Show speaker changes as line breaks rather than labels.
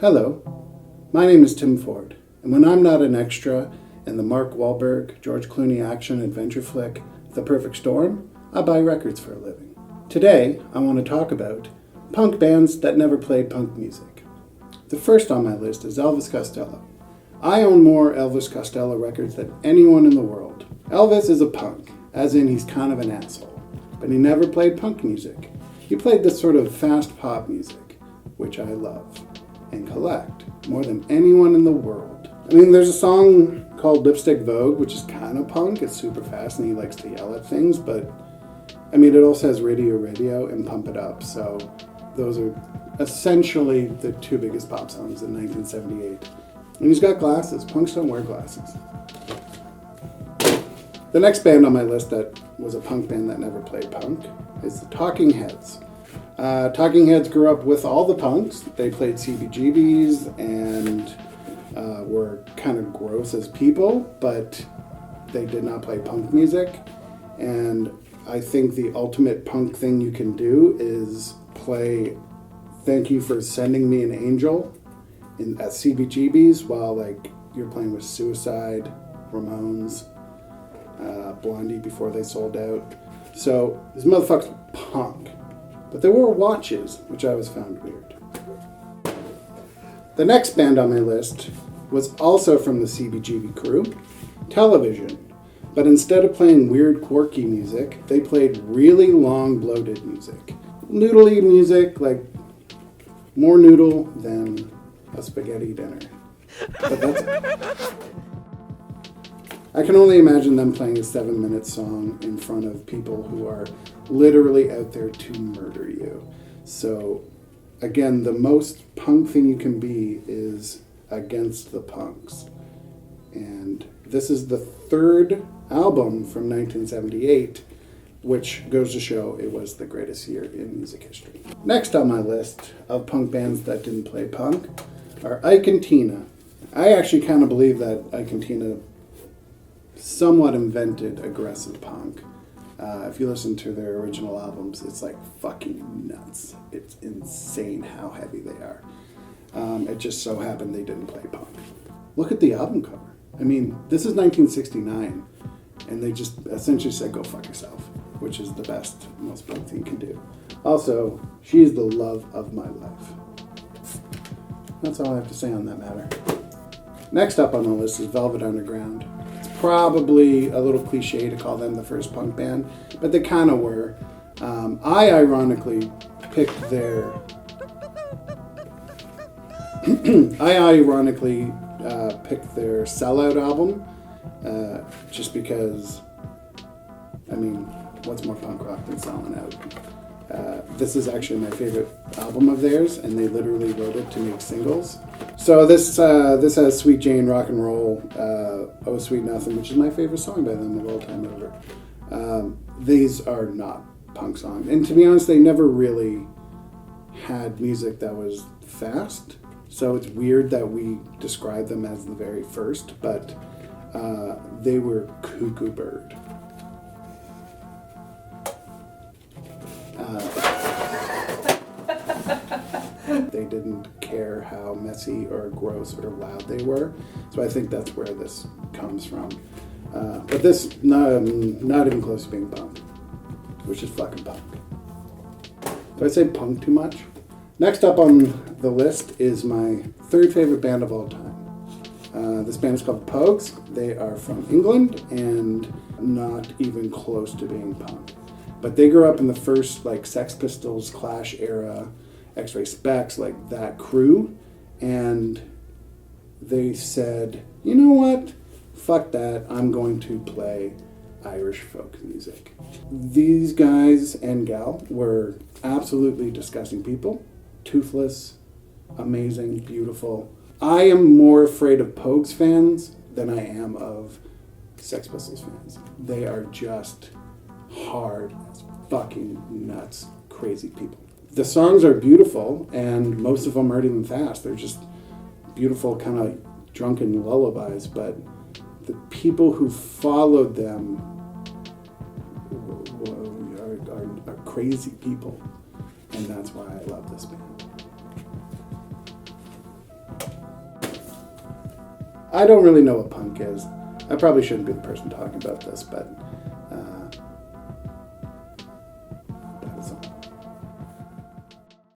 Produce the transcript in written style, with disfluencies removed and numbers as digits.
Hello, my name is Tim Ford, and when I'm not an extra in the Mark Wahlberg, George Clooney action adventure flick, The Perfect Storm, I buy records for a living. Today, I want to talk about punk bands that never played punk music. The first on my list is Elvis Costello. I own more Elvis Costello records than anyone in the world. Elvis is a punk, as in he's kind of an asshole, but he never played punk music. He played this sort of fast pop music, which I love and collect more than anyone in the world. I mean, there's a song called Lipstick Vogue, which is kind of punk. It's super fast and he likes to yell at things, but I mean, it also has Radio Radio and Pump It Up, so those are essentially the two biggest pop songs in 1978. And he's got glasses. Punks don't wear glasses. The next band on my list that was a punk band that never played punk is the Talking Heads. Talking Heads grew up with all the punks. They played CBGBs and were kind of gross as people, but they did not play punk music. And I think the ultimate punk thing you can do is play Thank You for Sending Me an Angel at CBGBs while like you're playing with Suicide, Ramones, Blondie before they sold out. So these motherfuckers were punk. But they wore watches, which I always found weird. The next band on my list was also from the CBGB crew, Television. But instead of playing weird, quirky music, they played really long, bloated music. Noodly music, like more noodle than a spaghetti dinner. But that's I can only imagine them playing a 7-minute song in front of people who are literally out there to murder you. So, again, the most punk thing you can be is against the punks. And this is the third album from 1978, which goes to show it was the greatest year in music history. Next on my list of punk bands that didn't play punk are Ike and Tina. I actually kind of believe that Ike and Tina somewhat invented aggressive punk. If you listen to their original albums, it's like fucking nuts. It's insane how heavy they are. It just so happened they didn't play punk. Look at the album cover. I mean, this is 1969, and they just essentially said, go fuck yourself, which is the best, most punk thing you can do. Also, she is the love of my life. That's all I have to say on that matter. Next up on the list is Velvet Underground. Probably a little cliche to call them the first punk band, but they kind of were. I ironically picked their Sellout album, just because, I mean, what's more punk rock than Selling Out? This is actually my favorite album of theirs, and they literally wrote it to make singles. So this has Sweet Jane, Rock and Roll, Oh Sweet Nothing, which is my favorite song by them of all time ever. These are not punk songs. And to be honest, they never really had music that was fast. So it's weird that we describe them as the very first, but they were Cuckoo Bird. They didn't care how messy or gross or loud they were, so I think that's where this comes from. But this, not even close to being punk, which is fucking punk. Did I say punk too much? Next up on the list is my third favorite band of all time. This band is called Pogues. They are from England and not even close to being punk. But they grew up in the first like Sex Pistols, Clash era, X-Ray Spex, like that crew, and they said, you know what? Fuck that. I'm going to play Irish folk music. These guys and gal were absolutely disgusting people. Toothless, amazing, beautiful. I am more afraid of Pogues fans than I am of Sex Pistols fans. They are just hard as fucking nuts, crazy people. The songs are beautiful, and most of them aren't even fast. They're just beautiful, kind of drunken lullabies, but the people who followed them are crazy people, and that's why I love this band. I don't really know what punk is. I probably shouldn't be the person talking about this, but